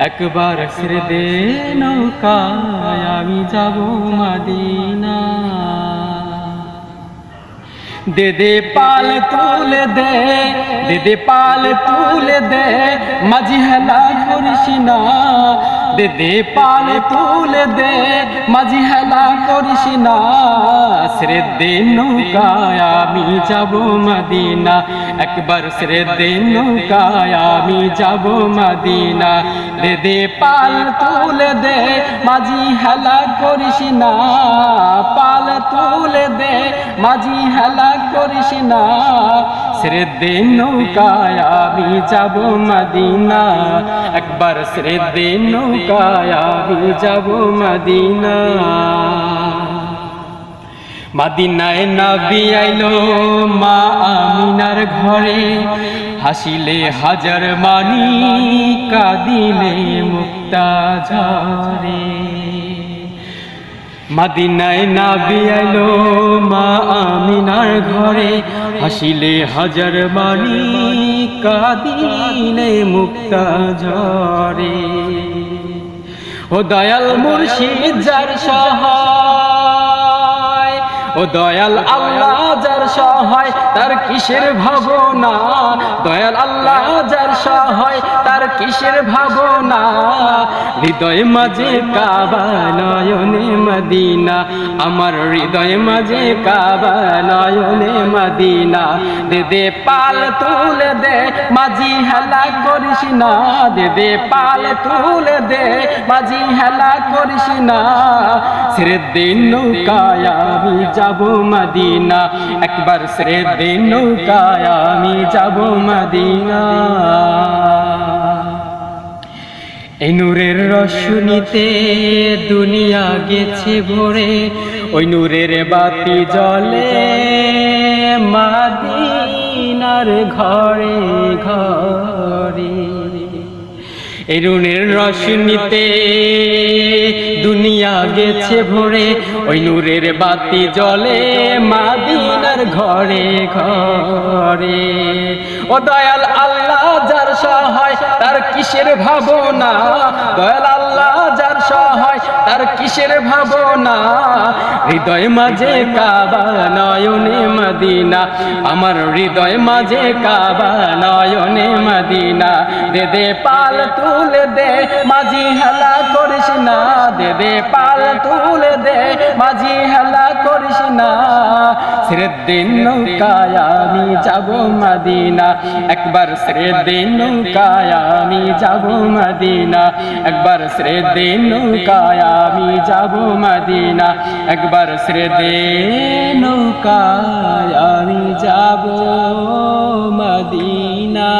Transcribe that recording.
একবার ছেড়ে দে নৌকায় আমি যাব মদিনা। দে দে পাল তুলে দে, দে দে পাল তুলে দে, মাঝি হেলা করিস না। দে দে পাল তুলে দে, মাঝি হেলা করিস না। ছেড়ে দে নৌকায় আমি যাব মদিনা, একবার ছেড়ে দে নৌকায় আমি যাব মদিনা। দে দে পাল তুলে দে, মাঝি হেলা করিস না। পাল তুলে দে, মাঝি হেলা করিস না। ছেড়ে দে নৌকায় আমি যাব মদিনা, একবার ছেড়ে দে নৌকায় আমি যাব মদিনা। মদিনায় নবী আইলো মা আমিনার ঘরে, হাসিলে হাজার মানি কাঁদিলে মুক্তা ঝরে। মদিনায় নবী আইলো মা আমিনার ঘরে, হাসিলে হাজার মানি কাঁদিলে মুক্তা ঝরে। ও দয়াল মুর্শিদ যার সহায়, ও দয়াল আল্লাহ যার সহায়, তার কিসের ভাবনা। দয়াল আল্লাহ যার সহায়, তার কিসের ভাবনা। হৃদয় মাঝে কাবা নয়নে মদিনা, আমার হৃদয় মাঝে কাবা নয়নে মদিনা। দে দে পাল তুলে দে, মাঝি হেলা করিস না। দে দে পাল তুলে দে, মাঝি হেলা করিস না। ছেড়ে দে নৌকায় আমি যাব মদিনা, একবার ছেড়ে দে নৌকায় আমি যাব মদিনা। এই নূরের রশ্মিতে দুনিয়া গেছে ভরে, ওই নূরের বাতি জ্বলে মদিনার ঘরে ঘরে। এই নূরের রশ্মিতে দুনিয়া গেছে ভরে, ওই নূরের বাতি জ্বলে মদিনার ঘরে ঘরে। ও দয়াল আল্লাহ যার সহায়, তার কিসের ভাবনা। দয়াল আল্লাহ যার সহায়, তার কিসের ভাবনা। হৃদয় মাঝে কাবা নয়নে মদিনা, আমার হৃদয় মাঝে কাবা নয়নে মদিনা। দে দে পাল তুলে দে, মাঝি হেলা করিস না। দে দে পাল তুলে দে, মাঝি হেলা করিস না। ছেড়ে দে নৌকায় আমি যাব মদিনা, একবার ছেড়ে দে নৌকায় আমি যাব মদিনা। একবার ছেড়ে দে নৌকায় আমি যাব মদিনা, একবার ছেড়ে দে নৌকায় আমি যাব মদিনা।